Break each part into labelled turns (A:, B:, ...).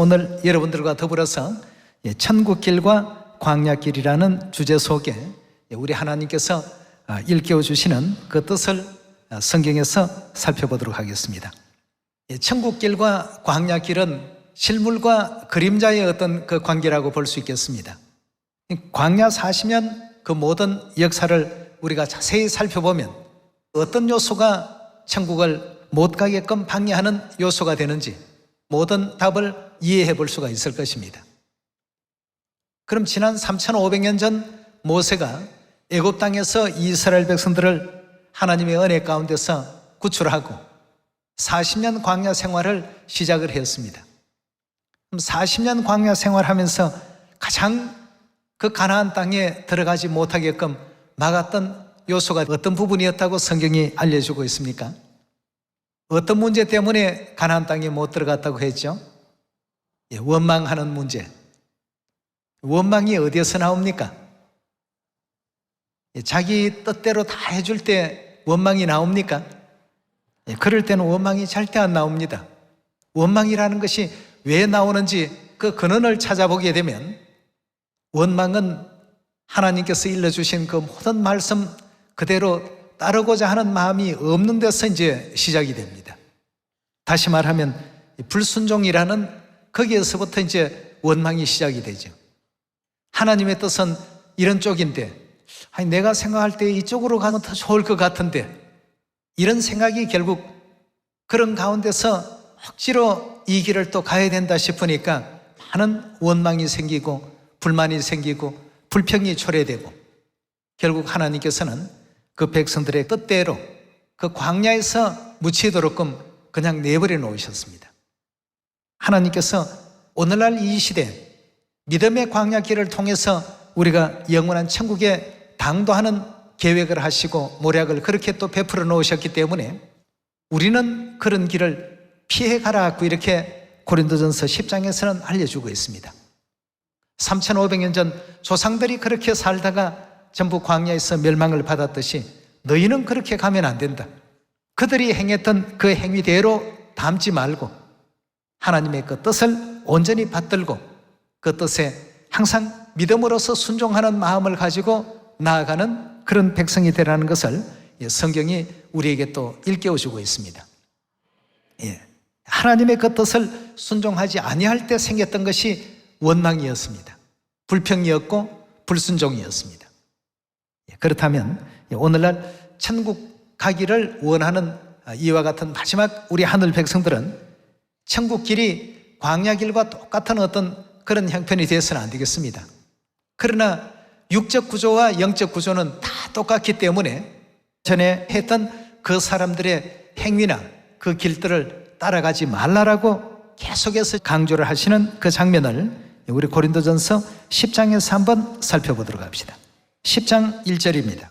A: 오늘 여러분들과 더불어서 천국길과 광야길이라는 주제 속에 우리 하나님께서 일깨워 주시는 그 뜻을 성경에서 살펴보도록 하겠습니다. 천국길과 광야길은 실물과 그림자의 어떤 그 관계라고 볼 수 있겠습니다. 광야 40년 그 모든 역사를 우리가 자세히 살펴보면 어떤 요소가 천국을 못 가게끔 방해하는 요소가 되는지 모든 답을 이해해 볼 수가 있을 것입니다. 그럼 지난 3,500년 전 모세가 애굽 땅에서 이스라엘 백성들을 하나님의 은혜 가운데서 구출하고 40년 광야 생활을 시작을 했습니다. 그럼 40년 광야 생활하면서 가장 그 가나안 땅에 들어가지 못하게끔 막았던 요소가 어떤 부분이었다고 성경이 알려주고 있습니까? 어떤 문제 때문에 가나안 땅에 못 들어갔다고 했죠? 원망하는 문제. 원망이 어디에서 나옵니까? 자기 뜻대로 다 해줄 때 원망이 나옵니까? 그럴 때는 원망이 절대 안 나옵니다. 원망이라는 것이 왜 나오는지 그 근원을 찾아보게 되면 원망은 하나님께서 일러주신 그 모든 말씀 그대로 따르고자 하는 마음이 없는 데서 이제 시작이 됩니다. 다시 말하면 불순종이라는 거기에서부터 이제 원망이 시작이 되죠. 하나님의 뜻은 이런 쪽인데 내가 생각할 때 이쪽으로 가면 더 좋을 것 같은데 이런 생각이 결국 그런 가운데서 억지로 이 길을 또 가야 된다 싶으니까 많은 원망이 생기고 불만이 생기고 불평이 초래되고 결국 하나님께서는 그 백성들의 뜻대로 그 광야에서 묻히도록끔 그냥 내버려 놓으셨습니다. 하나님께서 오늘날 이 시대 믿음의 광야 길을 통해서 우리가 영원한 천국에 당도하는 계획을 하시고 모략을 그렇게 또 베풀어 놓으셨기 때문에 우리는 그런 길을 피해 가라고 이렇게 고린도전서 10장에서는 알려주고 있습니다. 3,500년 전 조상들이 그렇게 살다가 전부 광야에서 멸망을 받았듯이 너희는 그렇게 가면 안 된다. 그들이 행했던 그 행위대로 담지 말고 하나님의 그 뜻을 온전히 받들고 그 뜻에 항상 믿음으로서 순종하는 마음을 가지고 나아가는 그런 백성이 되라는 것을 성경이 우리에게 또 일깨워주고 있습니다. 하나님의 그 뜻을 순종하지 아니할 때 생겼던 것이 원망이었습니다. 불평이었고 불순종이었습니다. 그렇다면 오늘날 천국 가기를 원하는 이와 같은 마지막 우리 하늘 백성들은 천국 길이 광야 길과 똑같은 어떤 그런 형편이 되어서는 안 되겠습니다. 그러나 육적 구조와 영적 구조는 다 똑같기 때문에 전에 했던 그 사람들의 행위나 그 길들을 따라가지 말라라고 계속해서 강조를 하시는 그 장면을 우리 고린도전서 10장에서 한번 살펴보도록 합시다. 10장 1절입니다.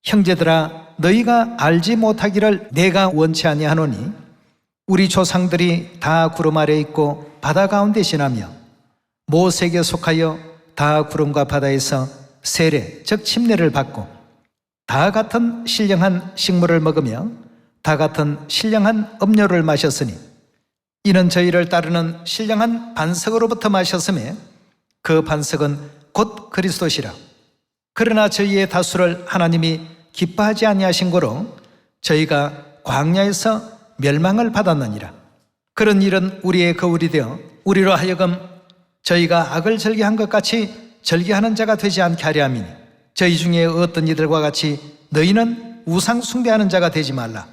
A: 형제들아 너희가 알지 못하기를 내가 원치 아니하노니 우리 조상들이 다 구름 아래 있고 바다 가운데 지나며 모세에게 속하여 다 구름과 바다에서 세례 즉 침례를 받고 다 같은 신령한 식물을 먹으며 다 같은 신령한 음료를 마셨으니 이는 저희를 따르는 신령한 반석으로부터 마셨음에 그 반석은 곧 그리스도시라. 그러나 저희의 다수를 하나님이 기뻐하지 아니하신 고로 저희가 광야에서 멸망을 받았느니라. 그런 일은 우리의 거울이 되어 우리로 하여금 저희가 악을 절개한 것 같이 절개하는 자가 되지 않게 하려 함이니 저희 중에 어떤 이들과 같이 너희는 우상 숭배하는 자가 되지 말라.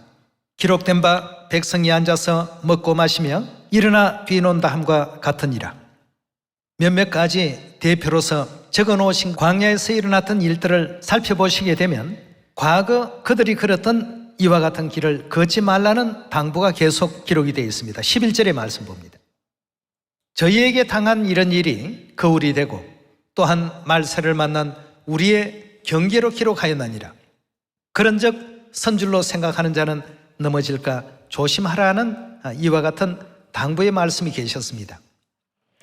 A: 기록된 바 백성이 앉아서 먹고 마시며 일어나 비논다 함과 같으니라. 몇몇 가지 대표로서 적어놓으신 광야에서 일어났던 일들을 살펴보시게 되면 과거 그들이 걸었던 이와 같은 길을 걷지 말라는 당부가 계속 기록이 되어 있습니다. 11절의 말씀 봅니다. 저희에게 당한 이런 일이 거울이 되고 또한 말세를 만난 우리의 경계로 기록하였나니라. 그런즉 선줄로 생각하는 자는 넘어질까 조심하라는 이와 같은 당부의 말씀이 계셨습니다.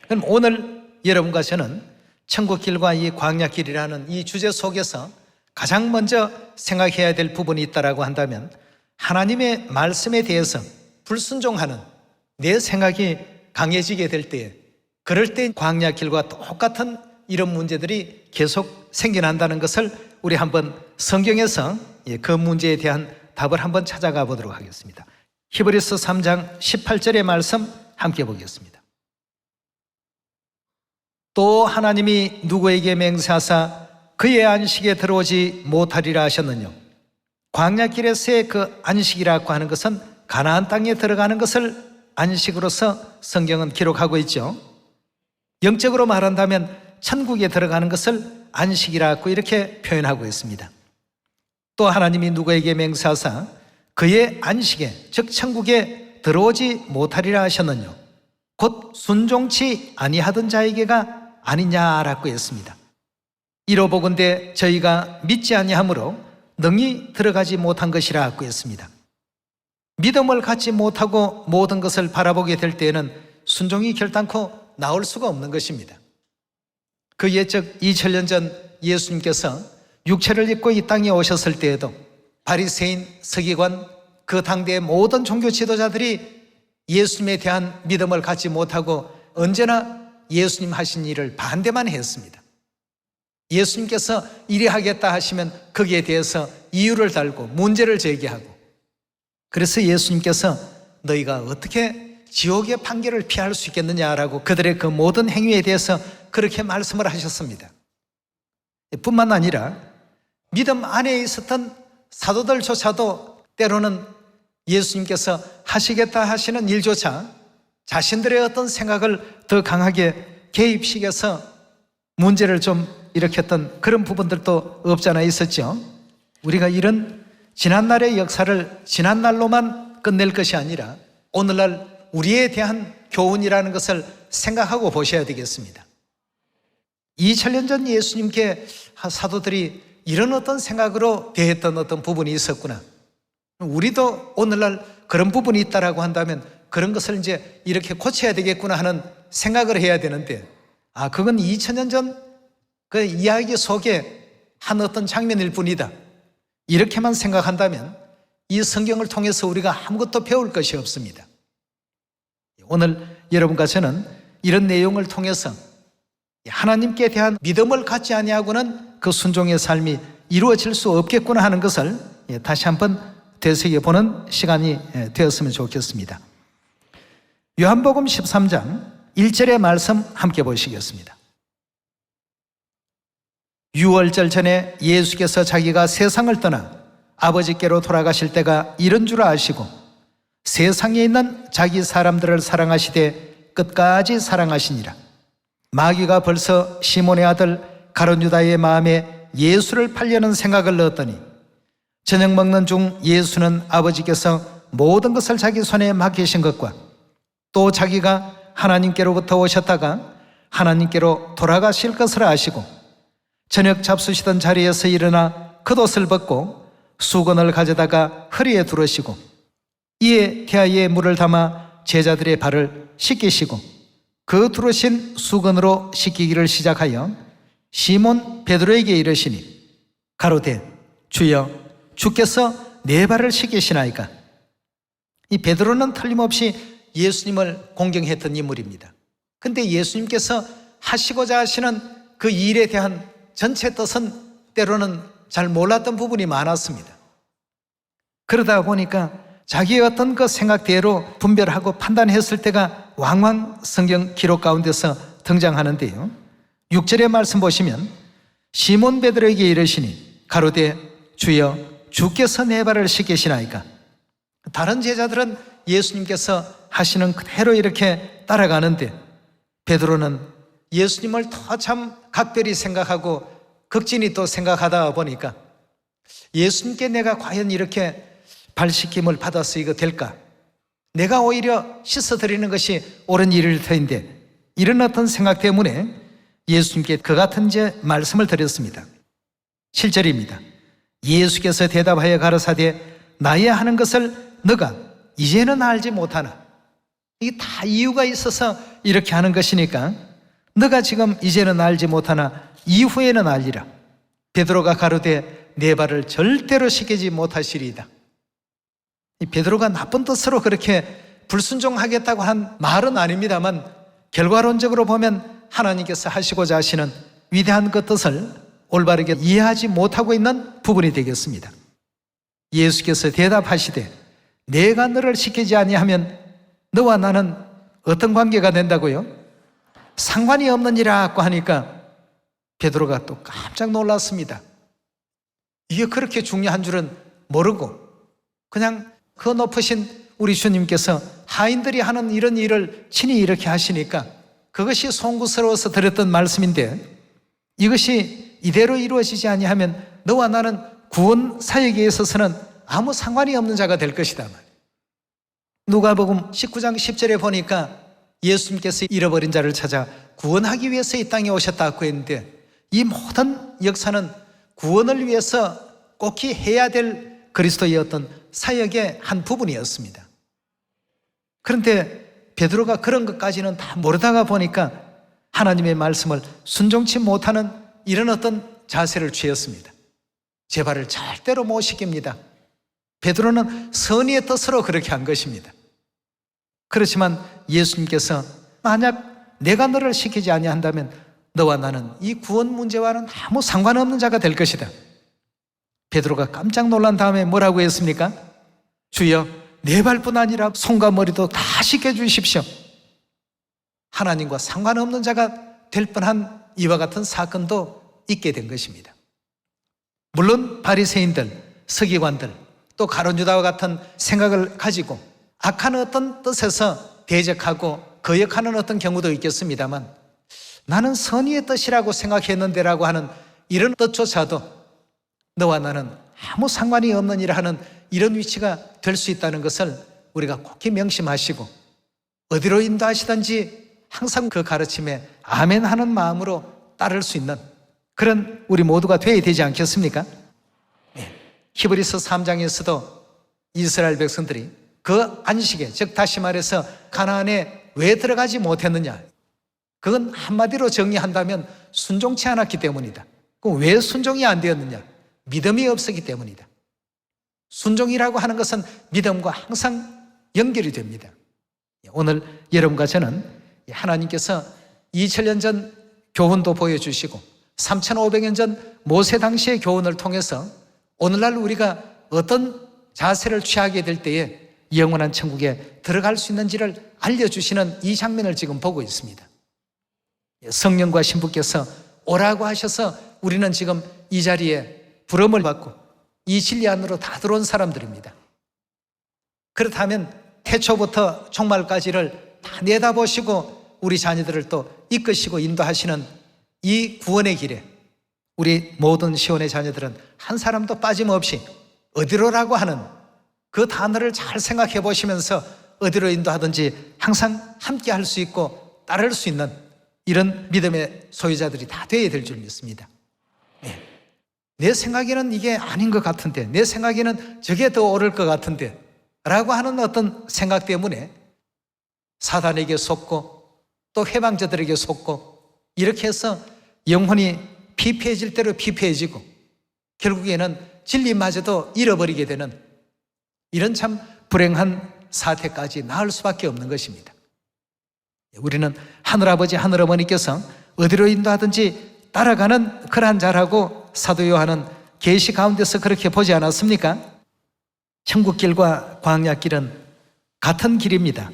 A: 그럼 오늘 여러분과 저는 천국길과 이 광야길이라는 이 주제 속에서 가장 먼저 생각해야 될 부분이 있다고 한다면 하나님의 말씀에 대해서 불순종하는 내 생각이 강해지게 될 때, 그럴 때 광야길과 똑같은 이런 문제들이 계속 생겨난다는 것을 우리 한번 성경에서 그 문제에 대한 답을 한번 찾아가 보도록 하겠습니다. 히브리서 3장 18절의 말씀 함께 보겠습니다. 또 하나님이 누구에게 맹세하사 그의 안식에 들어오지 못하리라 하셨느냐. 광야길에서의 그 안식이라고 하는 것은 가나안 땅에 들어가는 것을 안식으로서 성경은 기록하고 있죠. 영적으로 말한다면 천국에 들어가는 것을 안식이라고 이렇게 표현하고 있습니다. 또 하나님이 누구에게 맹세하사 그의 안식에, 즉 천국에 들어오지 못하리라 하셨느냐. 곧 순종치 아니하던 자에게가 아니냐라고 했습니다. 이로보건대 저희가 믿지 아니하므로 능히 들어가지 못한 것이라고 했습니다. 믿음을 갖지 못하고 모든 것을 바라보게 될 때에는 순종이 결단코 나올 수가 없는 것입니다. 그 예적 2000년 전 예수님께서 육체를 입고 이 땅에 오셨을 때에도 바리새인, 서기관, 그 당대의 모든 종교 지도자들이 예수님에 대한 믿음을 갖지 못하고 언제나 예수님 하신 일을 반대만 했습니다. 예수님께서 이리 하겠다 하시면 거기에 대해서 이유를 달고 문제를 제기하고, 그래서 예수님께서 너희가 어떻게 지옥의 판결을 피할 수 있겠느냐라고 그들의 그 모든 행위에 대해서 그렇게 말씀을 하셨습니다. 뿐만 아니라 믿음 안에 있었던 사도들조차도 때로는 예수님께서 하시겠다 하시는 일조차 자신들의 어떤 생각을 더 강하게 개입시켜서 문제를 좀 일으켰던 그런 부분들도 없잖아 있었죠. 우리가 이런 지난날의 역사를 지난날로만 끝낼 것이 아니라 오늘날 우리에 대한 교훈이라는 것을 생각하고 보셔야 되겠습니다. 2000년 전 예수님께 사도들이 이런 어떤 생각으로 대했던 어떤 부분이 있었구나. 우리도 오늘날 그런 부분이 있다라고 한다면 그런 것을 이제 이렇게 고쳐야 되겠구나 하는 생각을 해야 되는데, 그건 2000년 전 그 이야기 속에 한 어떤 장면일 뿐이다. 이렇게만 생각한다면 이 성경을 통해서 우리가 아무것도 배울 것이 없습니다. 오늘 여러분과 저는 이런 내용을 통해서 하나님께 대한 믿음을 갖지 아니하고는 그 순종의 삶이 이루어질 수 없겠구나 하는 것을 다시 한번 되새겨보는 시간이 되었으면 좋겠습니다. 요한복음 13장 1절의 말씀 함께 보시겠습니다. 유월절 전에 예수께서 자기가 세상을 떠나 아버지께로 돌아가실 때가 이른 줄 아시고 세상에 있는 자기 사람들을 사랑하시되 끝까지 사랑하시니라. 마귀가 벌써 시몬의 아들 가룟 유다의 마음에 예수를 팔려는 생각을 넣었더니 저녁 먹는 중 예수는 아버지께서 모든 것을 자기 손에 맡기신 것과 또 자기가 하나님께로부터 오셨다가 하나님께로 돌아가실 것을 아시고 저녁 잡수시던 자리에서 일어나 겉옷을 벗고 수건을 가져다가 허리에 두르시고 이에 태아에 물을 담아 제자들의 발을 씻기시고 그 두르신 수건으로 씻기기를 시작하여 시몬 베드로에게 이르시니 가로되 주여 주께서 내 발을 씻기시나이까. 이 베드로는 틀림없이 예수님을 공경했던 인물입니다. 근데 예수님께서 하시고자 하시는 그 일에 대한 전체 뜻은 때로는 잘 몰랐던 부분이 많았습니다. 그러다 보니까 자기의 어떤 그 생각대로 분별하고 판단했을 때가 왕왕 성경 기록 가운데서 등장하는데요. 6절의 말씀 보시면 시몬 베드로에게 이르시니 가로되 주여 주께서 내 발을 씻기시나이까. 다른 제자들은 예수님께서 하시는 그대로 이렇게 따라가는데 베드로는 예수님을 더 참 각별히 생각하고 극진히 또 생각하다 보니까 예수님께 내가 과연 이렇게 발 씻김을 받아서 이거 될까? 내가 오히려 씻어드리는 것이 옳은 일일 터인데, 이런 어떤 생각 때문에 예수님께 그 같은 이제 말씀을 드렸습니다. 7절입니다. 예수께서 대답하여 가라사대 나의 하는 것을 너가 이제는 알지 못하나. 이게 다 이유가 있어서 이렇게 하는 것이니까 너가 지금 이제는 알지 못하나 이후에는 알리라. 베드로가 가로되 내 발을 절대로 씻기지 못하시리이다. 이 베드로가 나쁜 뜻으로 그렇게 불순종하겠다고 한 말은 아닙니다만 결과론적으로 보면 하나님께서 하시고자 하시는 위대한 그 뜻을 올바르게 이해하지 못하고 있는 부분이 되겠습니다. 예수께서 대답하시되 내가 너를 시키지 아니하면 너와 나는 어떤 관계가 된다고요? 상관이 없느니라고 하니까 베드로가 또 깜짝 놀랐습니다. 이게 그렇게 중요한 줄은 모르고 그냥 그 높으신 우리 주님께서 하인들이 하는 이런 일을 친히 이렇게 하시니까 그것이 송구스러워서 드렸던 말씀인데 이것이 이대로 이루어지지 아니하면 너와 나는 구원 사역에 있어서는 아무 상관이 없는 자가 될 것이다. 누가복음 19장 10절에 보니까 예수님께서 잃어버린 자를 찾아 구원하기 위해서 이 땅에 오셨다고 했는데 이 모든 역사는 구원을 위해서 꼭 해야 될 그리스도의 어떤 사역의 한 부분이었습니다. 그런데 베드로가 그런 것까지는 다 모르다가 보니까 하나님의 말씀을 순종치 못하는 이런 어떤 자세를 취했습니다. 제 발을 절대로 못 시킵니다. 베드로는 선의의 뜻으로 그렇게 한 것입니다. 그렇지만 예수님께서 만약 내가 너를 시키지 아니한다면 너와 나는 이 구원 문제와는 아무 상관없는 자가 될 것이다. 베드로가 깜짝 놀란 다음에 뭐라고 했습니까? 주여 내 발뿐 아니라 손과 머리도 다 씻겨주십시오. 하나님과 상관없는 자가 될 뻔한 이와 같은 사건도 있게 된 것입니다. 물론 바리새인들, 서기관들 또 가룟 유다와 같은 생각을 가지고 악한 어떤 뜻에서 대적하고 거역하는 어떤 경우도 있겠습니다만 나는 선의의 뜻이라고 생각했는데라고 하는 이런 뜻조차도 너와 나는 아무 상관이 없는 일을 하는 이런 위치가 될 수 있다는 것을 우리가 꼭 명심하시고 어디로 인도하시든지 항상 그 가르침에 아멘 하는 마음으로 따를 수 있는 그런 우리 모두가 되어야 되지 않겠습니까? 히브리서 3장에서도 이스라엘 백성들이 그 안식에, 즉 다시 말해서 가나안에 왜 들어가지 못했느냐? 그건 한마디로 정리한다면 순종치 않았기 때문이다. 그럼 왜 순종이 안 되었느냐? 믿음이 없었기 때문이다. 순종이라고 하는 것은 믿음과 항상 연결이 됩니다. 오늘 여러분과 저는 하나님께서 2000년 전 교훈도 보여주시고 3500년 전 모세 당시의 교훈을 통해서 오늘날 우리가 어떤 자세를 취하게 될 때에 영원한 천국에 들어갈 수 있는지를 알려주시는 이 장면을 지금 보고 있습니다. 성령과 신부께서 오라고 하셔서 우리는 지금 이 자리에 부름을 받고 이 진리 안으로 다 들어온 사람들입니다. 그렇다면 태초부터 종말까지를 다 내다보시고 우리 자녀들을 또 이끄시고 인도하시는 이 구원의 길에 우리 모든 시온의 자녀들은 한 사람도 빠짐없이 어디로라고 하는 그 단어를 잘 생각해 보시면서 어디로 인도하든지 항상 함께 할 수 있고 따를 수 있는 이런 믿음의 소유자들이 다 되어야 될 줄 믿습니다. 내 생각에는 이게 아닌 것 같은데, 내 생각에는 저게 더 옳을 것 같은데 라고 하는 어떤 생각 때문에 사단에게 속고 또 해방자들에게 속고 이렇게 해서 영혼이 피폐해질 대로 피폐해지고 결국에는 진리마저도 잃어버리게 되는 이런 참 불행한 사태까지 나을 수밖에 없는 것입니다. 우리는 하늘아버지 하늘어머니께서 어디로 인도하든지 따라가는 그러한 자라고 사도 요한은 계시 가운데서 그렇게 보지 않았습니까? 천국길과 광야길은 같은 길입니다.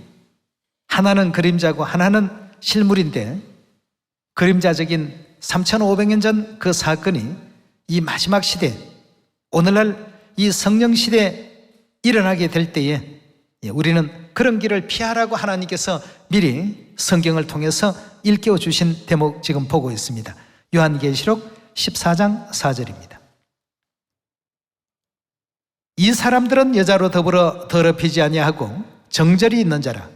A: 하나는 그림자고 하나는 실물인데 그림자적인 3500년 전 그 사건이 이 마지막 시대, 오늘날 이 성령 시대에 일어나게 될 때에 우리는 그런 길을 피하라고 하나님께서 미리 성경을 통해서 일깨워 주신 대목 지금 보고 있습니다. 요한계시록 14장 4절입니다. 이 사람들은 여자로 더불어 더럽히지 아니하고 정절이 있는 자라.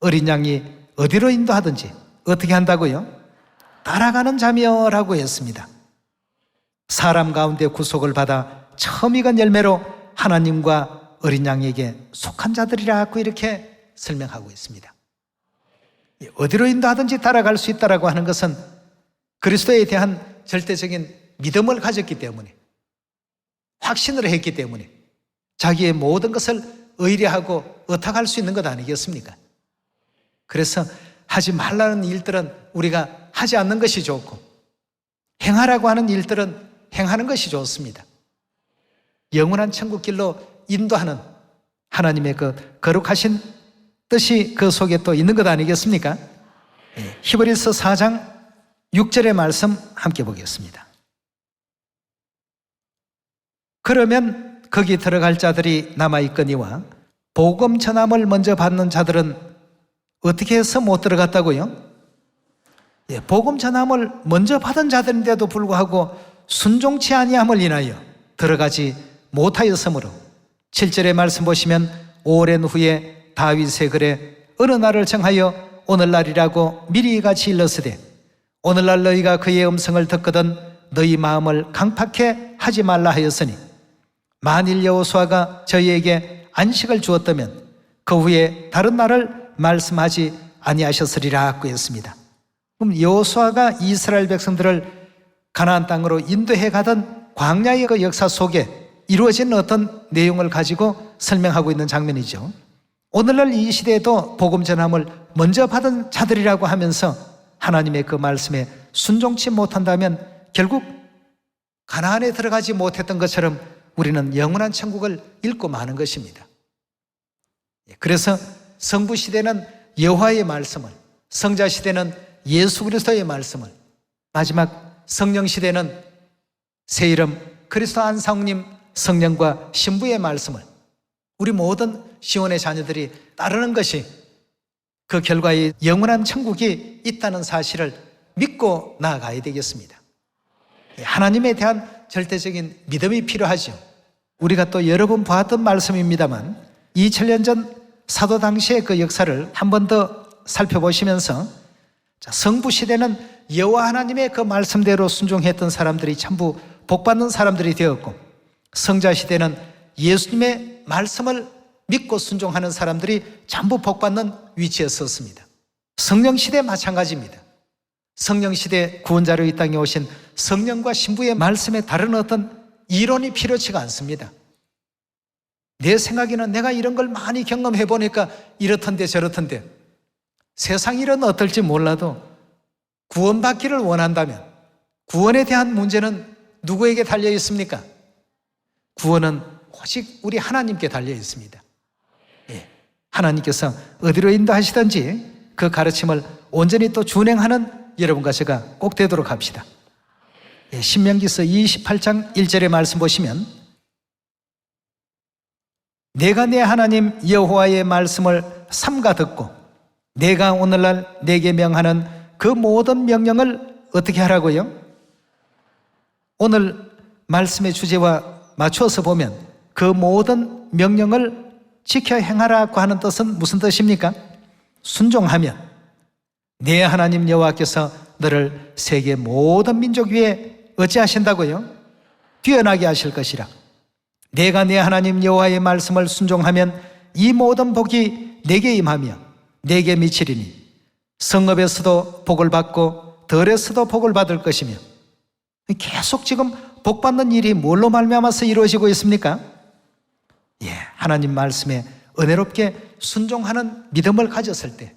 A: 어린 양이 어디로 인도하든지 어떻게 한다고요? 따라가는 자며라고 했습니다. 사람 가운데 구속을 받아 처음 익은 열매로 하나님과 어린 양에게 속한 자들이라고 이렇게 설명하고 있습니다. 어디로 인도하든지 따라갈 수 있다라고 하는 것은 그리스도에 대한 절대적인 믿음을 가졌기 때문에, 확신을 했기 때문에 자기의 모든 것을 의뢰하고 의탁할 수 있는 것 아니겠습니까? 그래서 하지 말라는 일들은 우리가 하지 않는 것이 좋고, 행하라고 하는 일들은 행하는 것이 좋습니다. 영원한 천국길로 인도하는 하나님의 그 거룩하신 뜻이 그 속에 또 있는 것 아니겠습니까? 히브리서 4장 6절의 말씀 함께 보겠습니다. 그러면 거기 들어갈 자들이 남아있거니와 복음 전함을 먼저 받는 자들은 어떻게 해서 못 들어갔다고요? 복음 전함을 먼저 받은 자들인데도 불구하고 순종치 아니함을 인하여 들어가지 못하였으므로 7절의 말씀 보시면 오랜 후에 다윗의 글에 어느 날을 정하여 오늘날이라고 미리 같이 일렀으되 오늘날 너희가 그의 음성을 듣거든 너희 마음을 강팍해 하지 말라 하였으니 만일 여호수아가 저희에게 안식을 주었다면 그 후에 다른 날을 말씀하지 아니하셨으리라 했습니다. 그럼 여호수아가 이스라엘 백성들을 가나안 땅으로 인도해 가던 광야의 그 역사 속에 이루어진 어떤 내용을 가지고 설명하고 있는 장면이죠. 오늘날 이 시대에도 복음 전함을 먼저 받은 자들이라고 하면서 하나님의 그 말씀에 순종치 못한다면 결국 가나안에 들어가지 못했던 것처럼 우리는 영원한 천국을 잃고 마는 것입니다. 그래서 성부 시대는 여호와의 말씀을, 성자 시대는 예수 그리스도의 말씀을, 마지막 성령 시대는 새 이름 그리스도 안상님 성령과 신부의 말씀을 우리 모든 시온의 자녀들이 따르는 것이 그 결과에 영원한 천국이 있다는 사실을 믿고 나아가야 되겠습니다. 하나님에 대한 절대적인 믿음이 필요하죠. 우리가 또 여러 번 보았던 말씀입니다만 2000년 전 사도 당시의 그 역사를 한 번 더 살펴보시면서 성부 시대는 여호와 하나님의 그 말씀대로 순종했던 사람들이 전부 복받는 사람들이 되었고, 성자 시대는 예수님의 말씀을 믿고 순종하는 사람들이 전부 복받는 위치에 섰습니다. 성령 시대 마찬가지입니다. 성령 시대 구원자로 이 땅에 오신 성령과 신부의 말씀에 다른 어떤 이론이 필요치가 않습니다. 내 생각에는 내가 이런 걸 많이 경험해 보니까 이렇던데 저렇던데, 세상 일은 어떨지 몰라도 구원받기를 원한다면 구원에 대한 문제는 누구에게 달려 있습니까? 구원은 오직 우리 하나님께 달려 있습니다. 하나님께서 어디로 인도하시든지 그 가르침을 온전히 또 준행하는 여러분과 제가 꼭 되도록 합시다. 신명기서 28장 1절의 말씀 보시면 내가 내 하나님 여호와의 말씀을 삼가 듣고 내가 오늘날 내게 명하는 그 모든 명령을 어떻게 하라고요? 오늘 말씀의 주제와 맞추어서 보면 그 모든 명령을 지켜 행하라고 하는 뜻은 무슨 뜻입니까? 순종하면 내 하나님 여호와께서 너를 세계 모든 민족 위에 어찌하신다고요? 뛰어나게 하실 것이라. 내가 내 하나님 여호와의 말씀을 순종하면 이 모든 복이 내게 임하며 내게 미치리니 성읍에서도 복을 받고 들에서도 복을 받을 것이며. 계속 지금 복받는 일이 뭘로 말미암아서 이루어지고 있습니까? 하나님 말씀에 은혜롭게 순종하는 믿음을 가졌을 때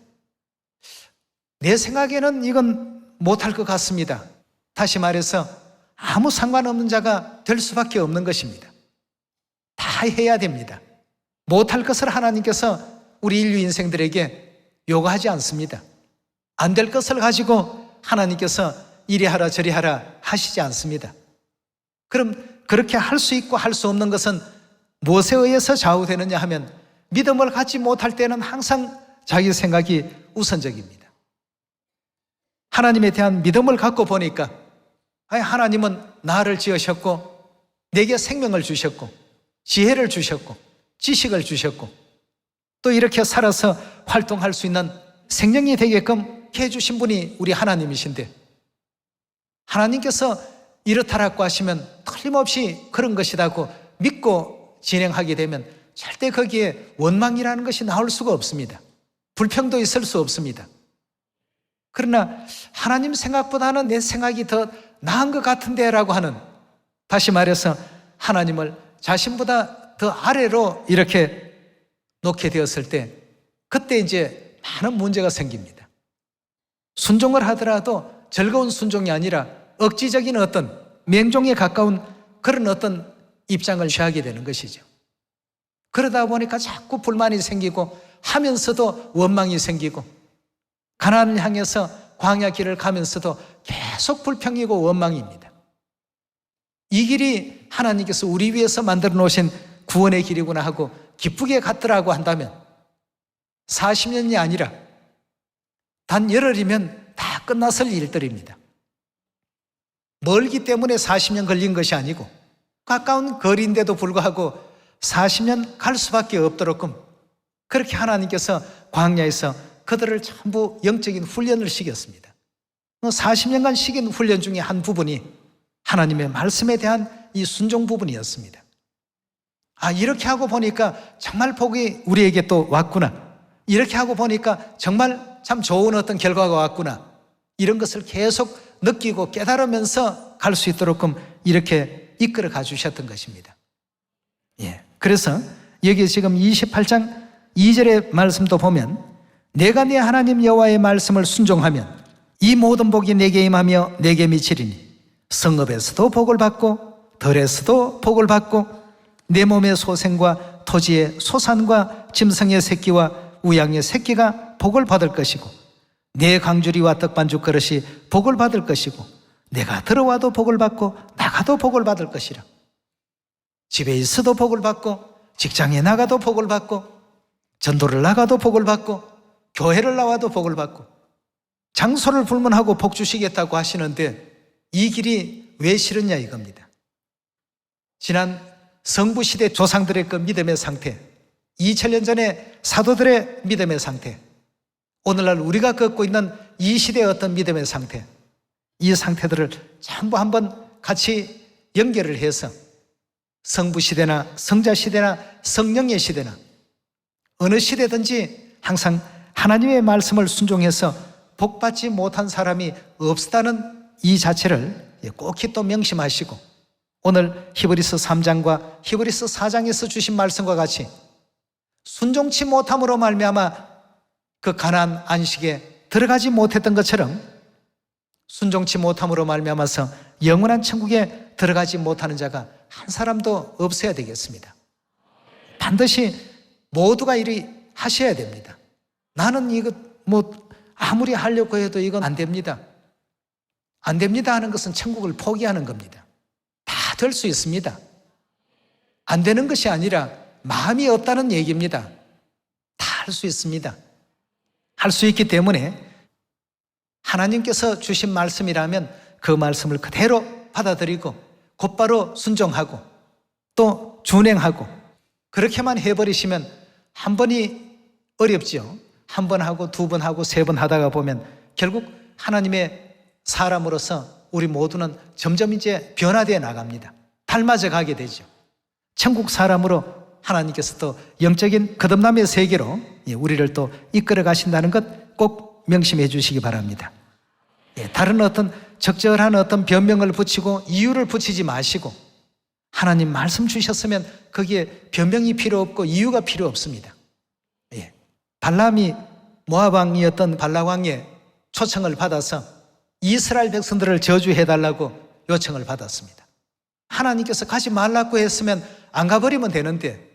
A: 내 생각에는 이건 못할 것 같습니다. 다시 말해서 아무 상관없는 자가 될 수밖에 없는 것입니다. 다 해야 됩니다. 못할 것을 하나님께서 우리 인류 인생들에게 요구하지 않습니다. 안 될 것을 가지고 하나님께서 이리 하라 저리 하라 하시지 않습니다. 그럼 그렇게 할 수 있고 할 수 없는 것은 무엇에 의해서 좌우되느냐 하면 믿음을 갖지 못할 때는 항상 자기 생각이 우선적입니다. 하나님에 대한 믿음을 갖고 보니까 하나님은 나를 지으셨고 내게 생명을 주셨고 지혜를 주셨고 지식을 주셨고 또 이렇게 살아서 활동할 수 있는 생명이 되게끔 해주신 분이 우리 하나님이신데 하나님께서 이렇다라고 하시면 틀림없이 그런 것이라고 믿고 진행하게 되면 절대 거기에 원망이라는 것이 나올 수가 없습니다. 불평도 있을 수 없습니다. 그러나 하나님 생각보다는 내 생각이 더 나은 것 같은데 라고 하는, 다시 말해서 하나님을 자신보다 더 아래로 이렇게 놓게 되었을 때 그때 이제 많은 문제가 생깁니다. 순종을 하더라도 즐거운 순종이 아니라 억지적인 어떤 맹종에 가까운 그런 어떤 입장을 취하게 되는 것이죠. 그러다 보니까 자꾸 불만이 생기고 하면서도 원망이 생기고 가나안을 향해서 광야 길을 가면서도 계속 불평이고 원망입니다. 이 길이 하나님께서 우리 위해서 만들어 놓으신 구원의 길이구나 하고 기쁘게 갔더라고 한다면 40년이 아니라 단 열흘이면 다 끝났을 일들입니다. 멀기 때문에 40년 걸린 것이 아니고 가까운 거리인데도 불구하고 40년 갈 수밖에 없도록끔 그렇게 하나님께서 광야에서 그들을 전부 영적인 훈련을 시켰습니다. 40년간 시킨 훈련 중에 한 부분이 하나님의 말씀에 대한 이 순종 부분이었습니다. 이렇게 하고 보니까 정말 복이 우리에게 또 왔구나. 이렇게 하고 보니까 정말 참 좋은 어떤 결과가 왔구나. 이런 것을 계속 느끼고 깨달으면서 갈 수 있도록끔 이렇게 이끌어 가주셨던 것입니다. 그래서 여기 지금 28장 2절의 말씀도 보면 내가 네 하나님 여호와의 말씀을 순종하면 이 모든 복이 내게 임하며 내게 미치리니 성읍에서도 복을 받고 들에서도 복을 받고 내 몸의 소생과 토지의 소산과 짐승의 새끼와 우양의 새끼가 복을 받을 것이고 내 광주리와 떡반죽 그릇이 복을 받을 것이고 내가 들어와도 복을 받고 나가도 복을 받을 것이라. 집에 있어도 복을 받고 직장에 나가도 복을 받고 전도를 나가도 복을 받고 교회를 나와도 복을 받고 장소를 불문하고 복 주시겠다고 하시는데 이 길이 왜 싫었냐 이겁니다. 지난 성부시대 조상들의 그 믿음의 상태, 2000년 전에 사도들의 믿음의 상태, 오늘날 우리가 겪고 있는 이 시대의 어떤 믿음의 상태, 이 상태들을 전부 한번 같이 연결을 해서 성부시대나 성자시대나 성령의 시대나 어느 시대든지 항상 하나님의 말씀을 순종해서 복받지 못한 사람이 없다는 이 자체를 꼭히 또 명심하시고 오늘 히브리서 3장과 히브리서 4장에서 주신 말씀과 같이 순종치 못함으로 말미암아 그 가나안 안식에 들어가지 못했던 것처럼 순종치 못함으로 말미암아서 영원한 천국에 들어가지 못하는 자가 한 사람도 없어야 되겠습니다. 반드시 모두가 이리 하셔야 됩니다. 나는 이거 아무리 하려고 해도 이건 안 됩니다. 안 됩니다 하는 것은 천국을 포기하는 겁니다. 다 될 수 있습니다. 안 되는 것이 아니라 마음이 없다는 얘기입니다. 다 할 수 있습니다. 할 수 있기 때문에 하나님께서 주신 말씀이라면 그 말씀을 그대로 받아들이고 곧바로 순종하고 또 준행하고 그렇게만 해버리시면 한 번이 어렵지요. 한 번 하고 두 번 하고 세 번 하다가 보면 결국 하나님의 사람으로서 우리 모두는 점점 이제 변화되어 나갑니다. 닮아져 가게 되죠. 천국 사람으로 하나님께서 또 영적인 거듭남의 세계로 우리를 또 이끌어 가신다는 것 꼭 명심해 주시기 바랍니다. 다른 어떤 적절한 어떤 변명을 붙이고 이유를 붙이지 마시고 하나님 말씀 주셨으면 거기에 변명이 필요 없고 이유가 필요 없습니다. 발람이 모압 왕이었던 발락 왕의 초청을 받아서 이스라엘 백성들을 저주해달라고 요청을 받았습니다. 하나님께서 가지 말라고 했으면 안 가버리면 되는데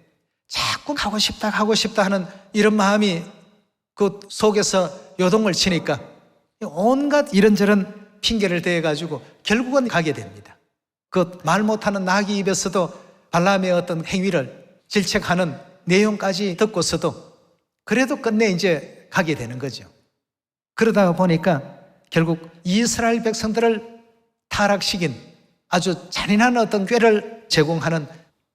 A: 자꾸 가고 싶다 하는 이런 마음이 그 속에서 요동을 치니까 온갖 이런저런 핑계를 대가지고 결국은 가게 됩니다. 그 말 못하는 나귀 입에서도 발람의 어떤 행위를 질책하는 내용까지 듣고서도 그래도 끝내 이제 가게 되는 거죠. 그러다가 보니까 결국 이스라엘 백성들을 타락시킨 아주 잔인한 어떤 꾀를 제공하는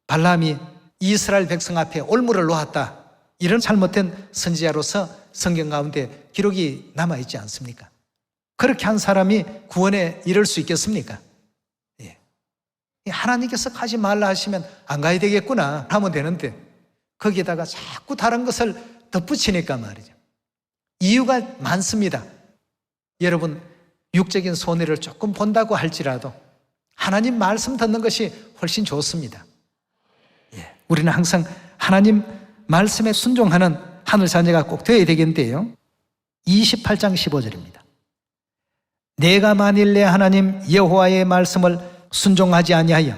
A: 발람이 이스라엘 백성 앞에 올무를 놓았다. 이런 잘못된 선지자로서 성경 가운데 기록이 남아있지 않습니까? 그렇게 한 사람이 구원에 이를 수 있겠습니까? 하나님께서 가지 말라 하시면 안 가야 되겠구나 하면 되는데 거기에다가 자꾸 다른 것을 덧붙이니까 말이죠. 이유가 많습니다. 여러분 육적인 손해를 조금 본다고 할지라도 하나님 말씀 듣는 것이 훨씬 좋습니다. 우리는 항상 하나님 말씀에 순종하는 하늘 자녀가 꼭 되어야 되겠는데요. 28장 15절입니다. 내가 만일 내 하나님 여호와의 말씀을 순종하지 아니하여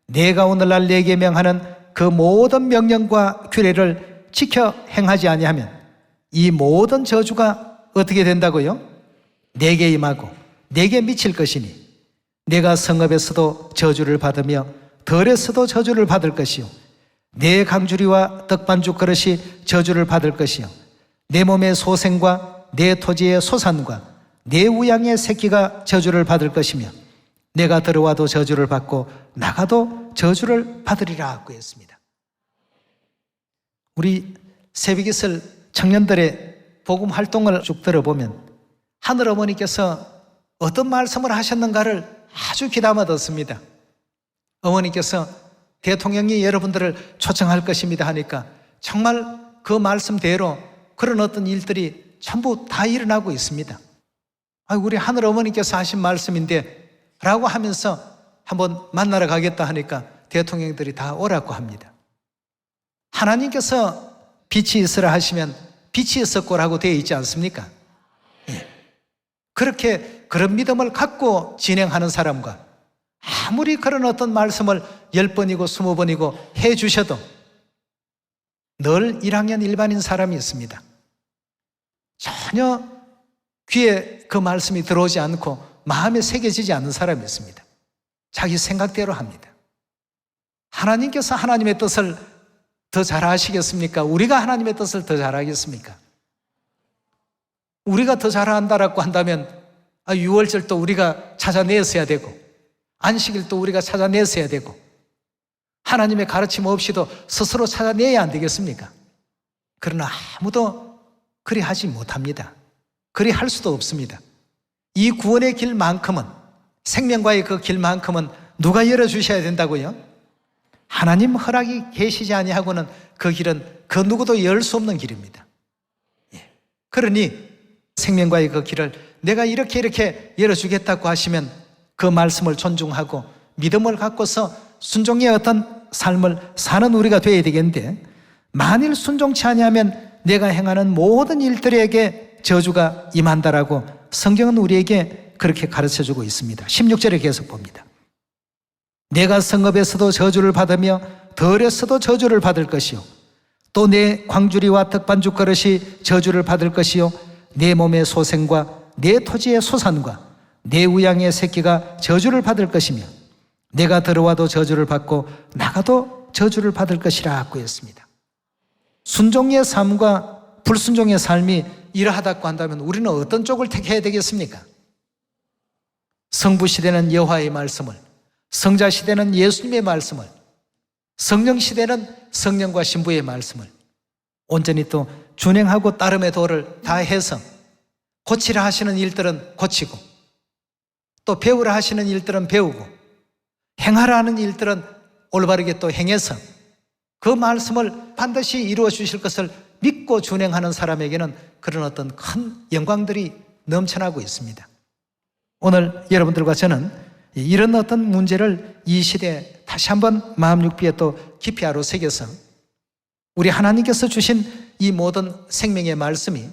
A: 내가 오늘날 내게 명하는 그 모든 명령과 규례를 지켜 행하지 아니하면 이 모든 저주가 어떻게 된다고요? 내게 임하고 내게 미칠 것이니 내가 성읍에서도 저주를 받으며 들에서도 저주를 받을 것이요 내 강주리와 떡반죽 그릇이 저주를 받을 것이요 내 몸의 소생과 내 토지의 소산과 내 우양의 새끼가 저주를 받을 것이며 내가 들어와도 저주를 받고 나가도 저주를 받으리라 하고 했습니다. 우리 새벽이슬 청년들의 복음 활동을 쭉 들어보면 하늘 어머니께서 어떤 말씀을 하셨는가를 아주 귀담아 듣습니다. 어머니께서 대통령이 여러분들을 초청할 것입니다 하니까 정말 그 말씀대로 그런 어떤 일들이 전부 다 일어나고 있습니다. 우리 하늘 어머니께서 하신 말씀인데 라고 하면서 한번 만나러 가겠다 하니까 대통령들이 다 오라고 합니다. 하나님께서 빛이 있으라 하시면 빛이 있었고라고 되어 있지 않습니까? 그렇게 그런 믿음을 갖고 진행하는 사람과 아무리 그런 어떤 말씀을 10번이고 20번이고 해 주셔도 늘 1학년 일반인 사람이 있습니다. 전혀 귀에 그 말씀이 들어오지 않고 마음에 새겨지지 않는 사람이 있습니다. 자기 생각대로 합니다. 하나님께서 하나님의 뜻을 더 잘 아시겠습니까? 우리가 하나님의 뜻을 더 잘 알겠습니까? 우리가 더 잘 안다라고 한다면 6월절도 우리가 찾아냈어야 되고 안식일도 우리가 찾아냈어야 되고 하나님의 가르침 없이도 스스로 찾아내야 안 되겠습니까? 그러나 아무도 그리 하지 못합니다. 그리 할 수도 없습니다. 이 구원의 길만큼은 생명과의 그 길만큼은 누가 열어주셔야 된다고요? 하나님 허락이 계시지 아니하고는 그 길은 그 누구도 열 수 없는 길입니다. 그러니 생명과의 그 길을 내가 이렇게 열어주겠다고 하시면 그 말씀을 존중하고 믿음을 갖고서 순종의 어떤 삶을 사는 우리가 되어야 되겠는데 만일 순종치 아니하면 내가 행하는 모든 일들에게 저주가 임한다라고 성경은 우리에게 그렇게 가르쳐주고 있습니다. 16절에 계속 봅니다. 내가 성읍에서도 저주를 받으며 들에서도 저주를 받을 것이요 또 내 광주리와 떡반죽 그릇이 저주를 받을 것이요 내 몸의 소생과 내 토지의 소산과 내 우양의 새끼가 저주를 받을 것이며 내가 들어와도 저주를 받고 나가도 저주를 받을 것이라 하고 했습니다. 순종의 삶과 불순종의 삶이 이러하다고 한다면 우리는 어떤 쪽을 택해야 되겠습니까? 성부 시대는 여호와의 말씀을, 성자 시대는 예수님의 말씀을, 성령 시대는 성령과 신부의 말씀을 온전히 또 준행하고 따름의 도를 다해서 고치라 하시는 일들은 고치고 또 배우라 하시는 일들은 배우고 행하라 하는 일들은 올바르게 또 행해서 그 말씀을 반드시 이루어 주실 것을 믿고 준행하는 사람에게는 그런 어떤 큰 영광들이 넘쳐나고 있습니다. 오늘 여러분들과 저는 이런 어떤 문제를 이 시대에 다시 한번 마음 육비에 또 깊이 하로 새겨서 우리 하나님께서 주신 이 모든 생명의 말씀이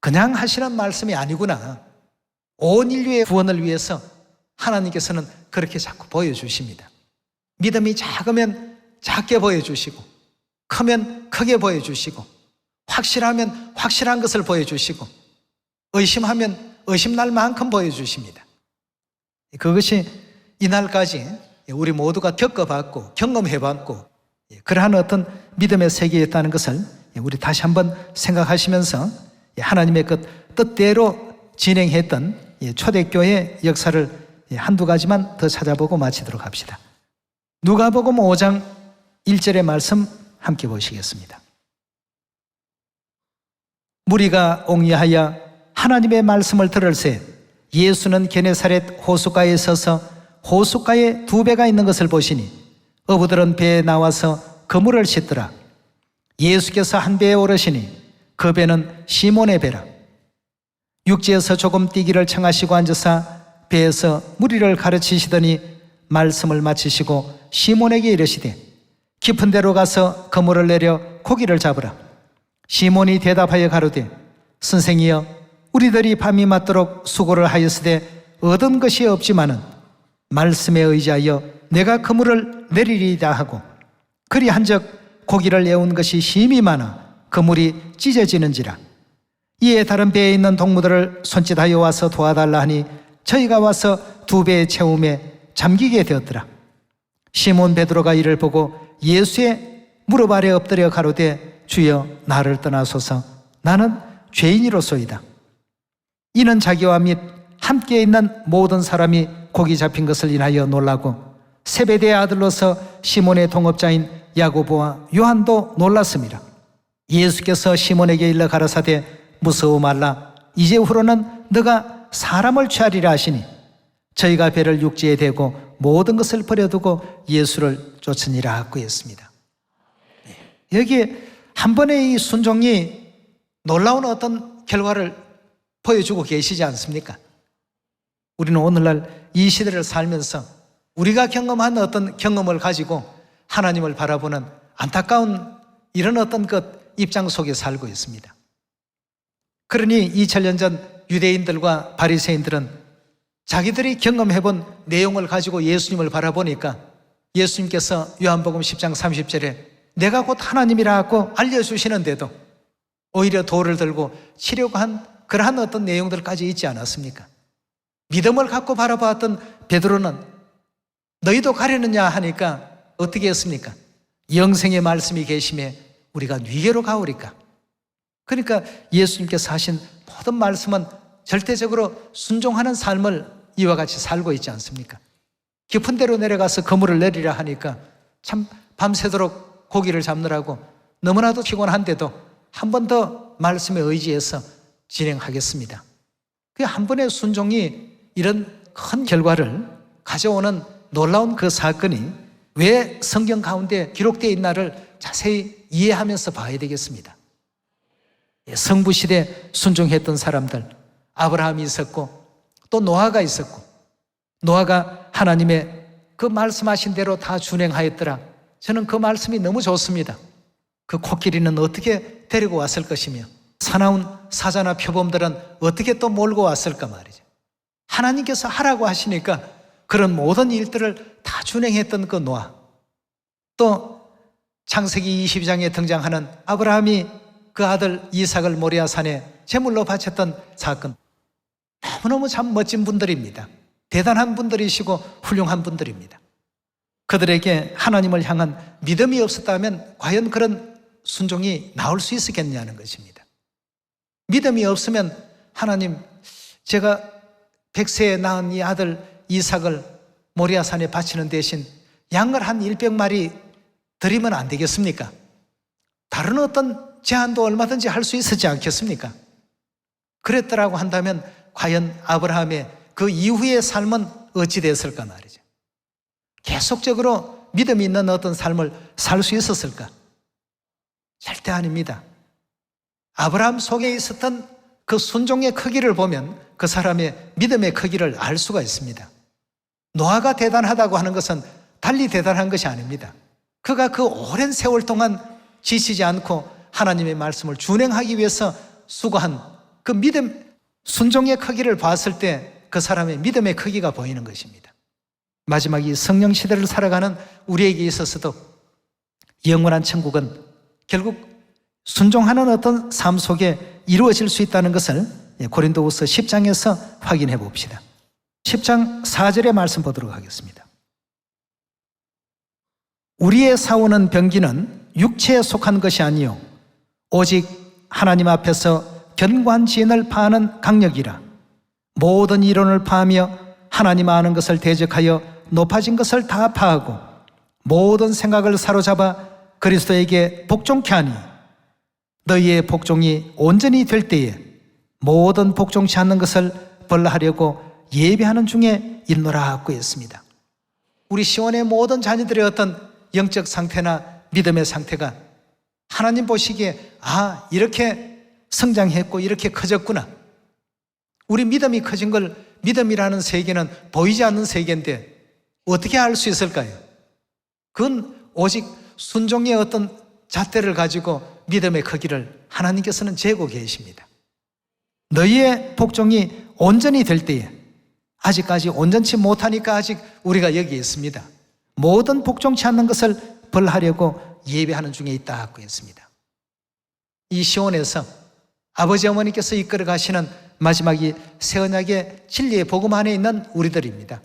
A: 그냥 하시는 말씀이 아니구나. 온 인류의 구원을 위해서 하나님께서는 그렇게 자꾸 보여주십니다. 믿음이 작으면 작게 보여주시고 크면 크게 보여주시고 확실하면 확실한 것을 보여주시고 의심하면 의심날 만큼 보여주십니다. 그것이 이날까지 우리 모두가 겪어봤고 경험해봤고 그러한 어떤 믿음의 세계였다는 것을 우리 다시 한번 생각하시면서 하나님의 그 뜻대로 진행했던 초대교회 역사를 한두 가지만 더 찾아보고 마치도록 합시다. 누가복음 5장 1절의 말씀 함께 보시겠습니다. 무리가 옹이하여 하나님의 말씀을 들을새 예수는 게네사렛 호숫가에 서서 호숫가에 두 배가 있는 것을 보시니 어부들은 배에 나와서 그물을 씻더라. 예수께서 한 배에 오르시니 그 배는 시몬의 배라. 육지에서 조금 뛰기를 청하시고 앉으사 배에서 무리를 가르치시더니 말씀을 마치시고 시몬에게 이르시되 깊은 데로 가서 그물을 내려 고기를 잡으라. 시몬이 대답하여 가로되 선생이여 우리들이 밤이 맞도록 수고를 하였으되 얻은 것이 없지만은 말씀에 의지하여 내가 그물을 내리리이다 하고 그리한적 고기를 애운 것이 심히 많아 그물이 찢어지는지라. 이에 다른 배에 있는 동무들을 손짓하여 와서 도와달라 하니 저희가 와서 2배의 채움에 잠기게 되었더라. 시몬 베드로가 이를 보고 예수의 무릎 아래 엎드려 가로되 주여 나를 떠나소서 나는 죄인이로소이다. 이는 자기와 및 함께 있는 모든 사람이 고기 잡힌 것을 인하여 놀라고 세베대의 아들로서 시몬의 동업자인 야고보와 요한도 놀랐습니다. 예수께서 시몬에게 일러 가라사대 무서워 말라. 이제후로는 너가 사람을 취하리라 하시니 저희가 배를 육지에 대고 모든 것을 버려두고 예수를 쫓으니라 하고 했습니다. 여기 한 번의 이 순종이 놀라운 어떤 결과를 보여주고 계시지 않습니까? 우리는 오늘날 이 시대를 살면서 우리가 경험한 어떤 경험을 가지고 하나님을 바라보는 안타까운 이런 어떤 것 입장 속에 살고 있습니다. 그러니 2000년 전 유대인들과 바리새인들은 자기들이 경험해본 내용을 가지고 예수님을 바라보니까 예수님께서 요한복음 10장 30절에 내가 곧 하나님이라 고 알려주시는데도 오히려 돌을 들고 치려고 한 그러한 어떤 내용들까지 있지 않았습니까? 믿음을 갖고 바라봤던 베드로는 너희도 가려느냐 하니까 어떻게 했습니까? 영생의 말씀이 계심에 우리가 위계로 가오리까. 그러니까 예수님께서 하신 모든 말씀은 절대적으로 순종하는 삶을 이와 같이 살고 있지 않습니까? 깊은 데로 내려가서 그물을 내리라 하니까 참 밤새도록 고기를 잡느라고 너무나도 피곤한데도 한 번 더 말씀에 의지해서 진행하겠습니다. 그 한 번의 순종이 이런 큰 결과를 가져오는 놀라운 그 사건이 왜 성경 가운데 기록되어 있나를 자세히 이해하면서 봐야 되겠습니다. 성부시대 순종했던 사람들, 아브라함이 있었고 또 노아가 있었고, 노아가 하나님의 그 말씀하신 대로 다 준행하였더라. 저는 그 말씀이 너무 좋습니다. 그 코끼리는 어떻게 데리고 왔을 것이며 사나운 사자나 표범들은 어떻게 또 몰고 왔을까 말이죠. 하나님께서 하라고 하시니까 그런 모든 일들을 다 준행했던 그 노아, 또 창세기 22장에 등장하는 아브라함이 그 아들 이삭을 모리아 산에 제물로 바쳤던 사건, 너무너무 참 멋진 분들입니다. 대단한 분들이시고 훌륭한 분들입니다. 그들에게 하나님을 향한 믿음이 없었다면 과연 그런 순종이 나올 수 있었겠냐는 것입니다. 믿음이 없으면 하나님, 제가 100세에 낳은 이 아들 이삭을 모리아 산에 바치는 대신 양을 한 100마리 드리면 안 되겠습니까? 다른 어떤 제안도 얼마든지 할 수 있었지 않겠습니까? 그랬더라고 한다면 과연 아브라함의 그 이후의 삶은 어찌 됐을까 말이죠. 계속적으로 믿음이 있는 어떤 삶을 살 수 있었을까? 절대 아닙니다. 아브라함 속에 있었던 그 순종의 크기를 보면 그 사람의 믿음의 크기를 알 수가 있습니다. 노아가 대단하다고 하는 것은 달리 대단한 것이 아닙니다. 그가 그 오랜 세월 동안 지치지 않고 하나님의 말씀을 준행하기 위해서 수고한 그 믿음, 순종의 크기를 봤을 때 그 사람의 믿음의 크기가 보이는 것입니다. 마지막 이 성령 시대를 살아가는 우리에게 있어서도 영원한 천국은 결국 순종하는 어떤 삶 속에 이루어질 수 있다는 것을 고린도후서 10장에서 확인해 봅시다. 10장 4절의 말씀 보도록 하겠습니다. 우리의 싸우는 병기는 육체에 속한 것이 아니요 오직 하나님 앞에서 견고한 파하는 강력이라. 모든 이론을 파하며 하나님 아는 것을 대적하여 높아진 것을 다 파하고 모든 생각을 사로잡아 그리스도에게 복종케 하니 너희의 복종이 온전히 될 때에 모든 복종치 않는 것을 벌하려고 예배하는 중에 있노라 하고 했습니다. 우리 시온의 모든 자녀들의 어떤 영적 상태나 믿음의 상태가 하나님 보시기에 이렇게 성장했고 이렇게 커졌구나. 우리 믿음이 커진 걸 믿음이라는 세계는 보이지 않는 세계인데 어떻게 알 수 있을까요? 그건 오직 순종의 어떤 잣대를 가지고 믿음의 크기를 하나님께서는 재고 계십니다. 너희의 복종이 온전히 될 때에, 아직까지 온전치 못하니까 아직 우리가 여기 있습니다. 모든 복종치 않는 것을 벌하려고 예배하는 중에 있다고 했습니다. 이 시온에서 아버지 어머니께서 이끌어 가시는 마지막 이 새 언약의 진리의 복음 안에 있는 우리들입니다.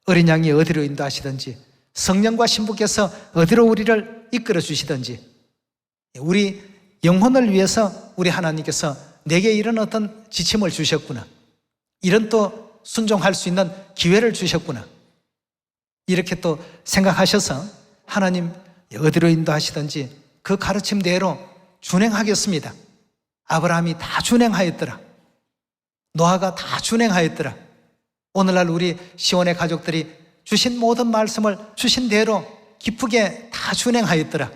A: 어린 양이 어디로 인도하시든지, 성령과 신부께서 어디로 우리를 이끌어 주시든지, 우리 영혼을 위해서 우리 하나님께서 내게 이런 어떤 지침을 주셨구나, 이런 또 순종할 수 있는 기회를 주셨구나, 이렇게 또 생각하셔서 하나님 어디로 인도하시든지 그 가르침대로 준행하겠습니다. 아브라함이 다 준행하였더라. 노아가 다 준행하였더라. 오늘날 우리 시온의 가족들이 주신 모든 말씀을 주신 대로 기쁘게 다 준행하였더라.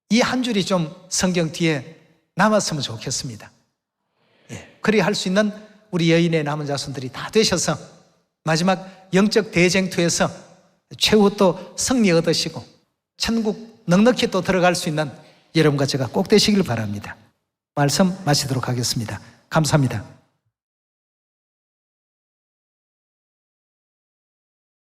A: 이 한 줄이 좀 성경 뒤에 남았으면 좋겠습니다. 그리 할 수 있는 우리 여인의 남은 자손들이 다 되셔서 마지막 영적 대쟁투에서 최후 또 승리 얻으시고 천국 넉넉히 또 들어갈 수 있는 여러분과 제가 꼭 되시길 바랍니다. 말씀 마치도록 하겠습니다. 감사합니다.